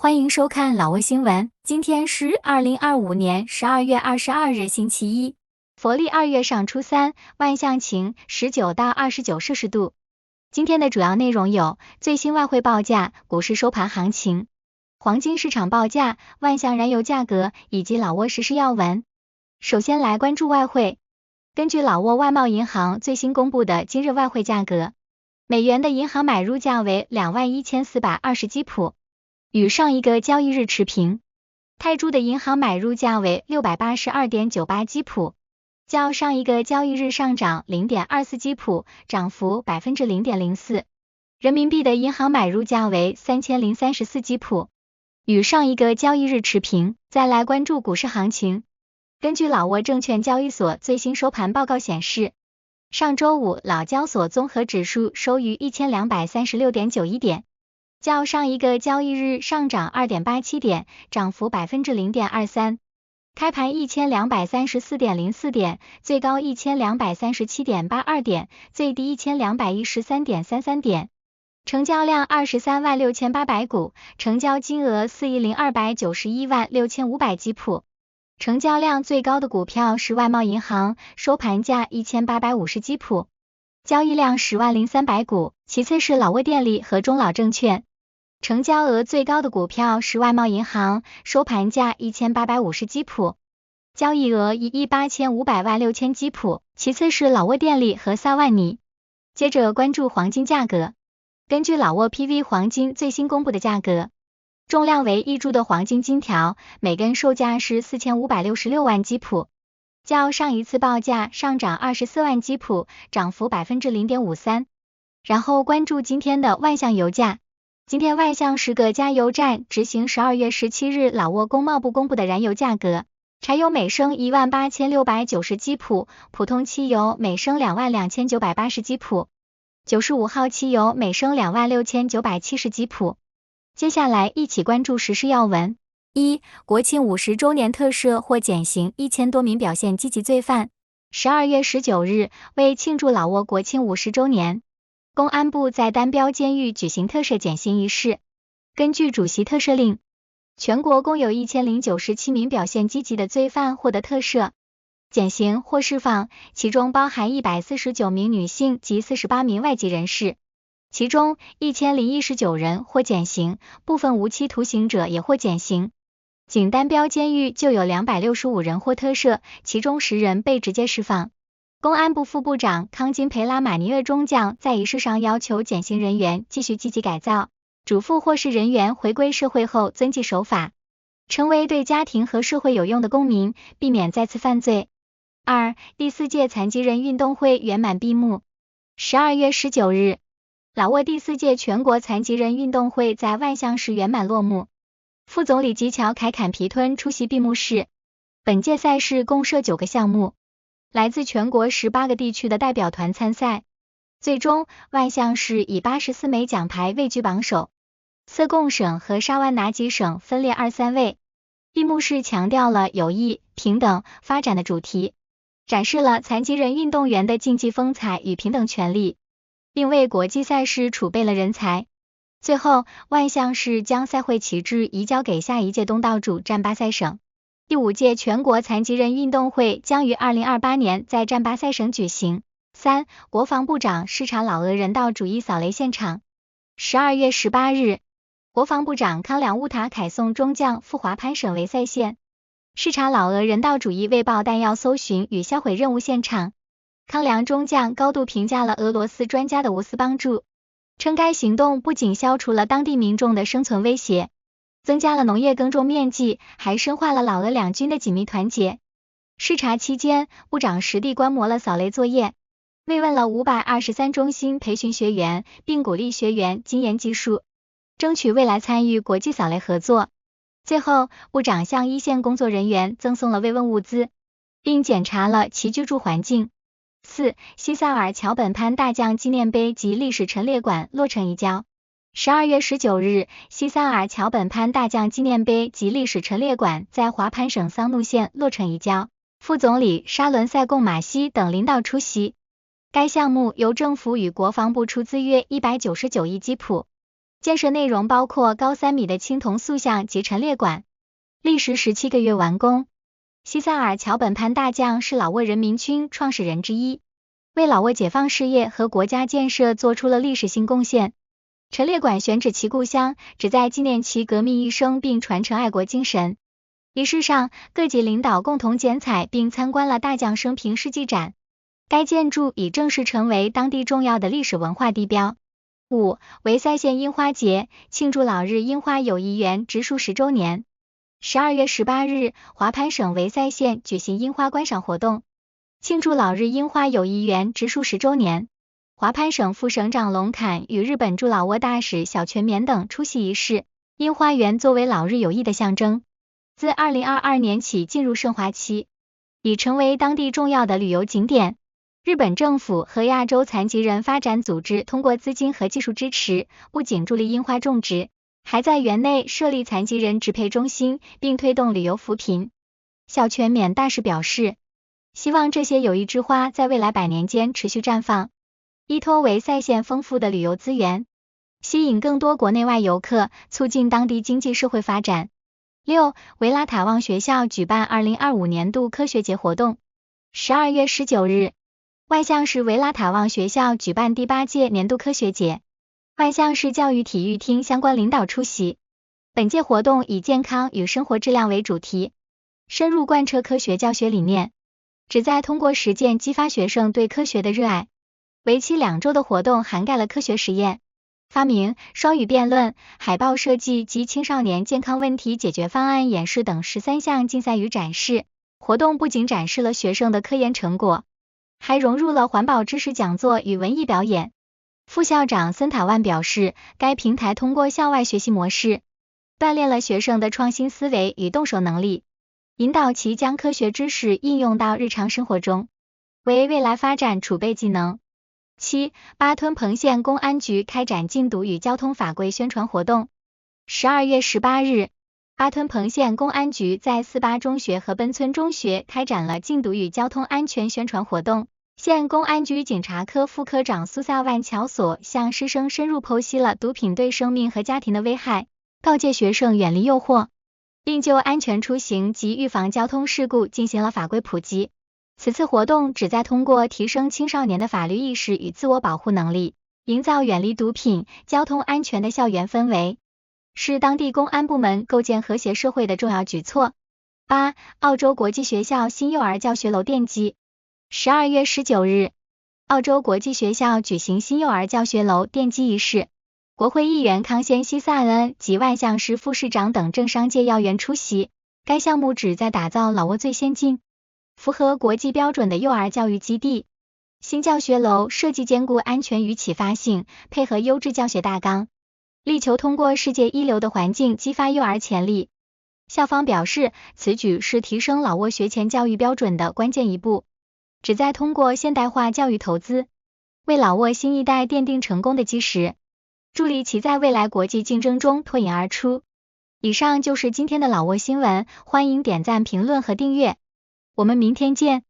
欢迎收看老挝新闻。今天是2025年12月22日，星期一。佛历2月上初三，万象晴，19到29摄氏度。今天的主要内容有：最新外汇报价、股市收盘行情、黄金市场报价、万象燃油价格以及老挝时事要闻。首先来关注外汇。根据老挝外贸银行最新公布的今日外汇价格，美元的银行买入价为21420基普。与上一个交易日持平。泰铢的银行买入价为682.98基普，较上一个交易日上涨0.24基普，涨幅0.04%。人民币的银行买入价为3034基普，与上一个交易日持平。再来关注股市行情。根据老挝证券交易所最新收盘报告显示，上周五老交所综合指数收于1236.91点。较上一个交易日上涨2.87点，涨幅0.23%。开盘1234.04点，最高1237.82点，最低1213.33点。成交量236800股，成交金额402916500基普。成交量最高的股票是外贸银行，收盘价1850基普，交易量100300股，其次是老挝电力和中老证券。成交额最高的股票是外贸银行，收盘价1850基普，交易额185,600,000基普，其次是老挝电力和萨万尼。接着关注黄金价格。根据老挝 PV 黄金最新公布的价格，重量为1铢的黄金金条，每根售价是4566万基普，较上一次报价上涨24万基普，涨幅0.53%。然后关注今天的万象油价。今天万象10个加油站执行12月17日老挝工贸部公布的燃油价格，柴油每升18690基普，普通汽油每升22980基普，95号汽油每升26970基普。接下来一起关注时事要闻。1. 国庆50周年特赦或减刑1000多名表现积极罪犯。12月19日，为庆祝老挝国庆50周年，公安部在丹标监狱举行特赦减刑仪式。根据主席特赦令，全国共有1097名表现积极的罪犯获得特赦、减刑或释放，其中包含149名女性及48名外籍人士，其中1019人获减刑，部分无期徒刑者也获减刑。仅丹标监狱就有265人获特赦，其中10人被直接释放。公安部副部长康金培拉马尼厄中将在仪式上要求减刑人员继续积极改造，嘱咐获释人员回归社会后遵纪守法，成为对家庭和社会有用的公民，避免再次犯罪。2. 第4届残疾人运动会圆满闭幕。12月19日，老挝第4届全国残疾人运动会在万象市圆满落幕。副总理吉乔凯坎皮吞出席闭幕式。本届赛事共设9个项目，来自全国18个地区的代表团参赛，最终万象市以84枚奖牌位居榜首，色贡省和沙湾拿吉省分列2、3位。闭幕式强调了友谊、平等、发展的主题，展示了残疾人运动员的竞技风采与平等权利，并为国际赛事储备了人才。最后，万象市将赛会旗帜移交给下一届东道主占巴塞省。第5届全国残疾人运动会将于2028年在占巴塞省举行。3. 国防部长视察老挝人道主义扫雷现场。12月18日，国防部长康良乌塔凯送中将赴华潘省维塞县，视察老挝人道主义未爆弹药搜寻与销毁任务现场。康良中将高度评价了俄罗斯专家的无私帮助，称该行动不仅消除了当地民众的生存威胁，增加了农业耕种面积，还深化了老俄两军的紧密团结。视察期间，部长实地观摩了扫雷作业，慰问了523中心培训学员，并鼓励学员精研技术，争取未来参与国际扫雷合作。最后，部长向一线工作人员赠送了慰问物资，并检查了其居住环境。4. 西萨尔桥本潘大将纪念碑及历史陈列馆落成移交。12月19日，西萨尔桥本潘大将纪念碑及历史陈列馆在华潘省桑怒县落成移交，副总理沙伦塞贡马西等领导出席。该项目由政府与国防部出资约199亿基普，建设内容包括高3米的青铜塑像及陈列馆，历时17个月完工。西塞尔·桥本潘大将是老挝人民军创始人之一，为老挝解放事业和国家建设做出了历史性贡献。陈列馆选址其故乡，旨在纪念其革命一生并传承爱国精神。仪式上，各级领导共同剪彩并参观了大将生平事迹展。该建筑已正式成为当地重要的历史文化地标。5. 维塞县樱花节，庆祝老日樱花友谊园植树10周年。12月18日，华潘省维塞县举行樱花观赏活动，庆祝老日樱花友谊园植树10周年。华潘省副省长龙坎与日本驻老挝大使小泉勉等出席仪式。樱花园作为老日友谊的象征，自2022年起进入盛华期，已成为当地重要的旅游景点。日本政府和亚洲残疾人发展组织通过资金和技术支持，不仅助力樱花种植，还在园内设立残疾人职培中心，并推动旅游扶贫。小泉勉大使表示，希望这些友谊之花在未来100年间持续绽放，依托维塞县丰富的旅游资源，吸引更多国内外游客，促进当地经济社会发展。6. 维拉塔旺学校举办2025年度科学节活动。12月19日，万象市维拉塔旺学校举办第8届年度科学节，万象市教育体育厅相关领导出席。本届活动以健康与生活质量为主题，深入贯彻科学教学理念，旨在通过实践激发学生对科学的热爱。为期2周的活动涵盖了科学实验、发明、双语辩论、海报设计及青少年健康问题解决方案演示等13项竞赛与展示。活动不仅展示了学生的科研成果，还融入了环保知识讲座与文艺表演。副校长森塔万表示，该平台通过校外学习模式，锻炼了学生的创新思维与动手能力，引导其将科学知识应用到日常生活中，为未来发展储备技能。7. 巴吞彭县公安局开展禁毒与交通法规宣传活动。12月18日，巴吞彭县公安局在48中学和奔村中学开展了禁毒与交通安全宣传活动。县公安局警察科副科长苏萨万乔索向师生深入剖析了毒品对生命和家庭的危害，告诫学生远离诱惑，并就安全出行及预防交通事故进行了法规普及。此次活动旨在通过提升青少年的法律意识与自我保护能力，营造远离毒品、交通安全的校园氛围，是当地公安部门构建和谐社会的重要举措。8. 澳洲国际学校新幼儿教学楼奠基。12月19日，澳洲国际学校举行新幼儿教学楼奠基仪式，国会议员康先西萨恩及万象市副市长等政商界要员出席。该项目旨在打造老挝最先进、符合国际标准的幼儿教育基地。新教学楼设计兼顾安全与启发性，配合优质教学大纲，力求通过世界一流的环境激发幼儿潜力。校方表示，此举是提升老挝学前教育标准的关键一步，旨在通过现代化教育投资，为老挝新一代奠定成功的基石，助力其在未来国际竞争中脱颖而出。以上就是今天的老挝新闻，欢迎点赞、评论和订阅，我们明天见。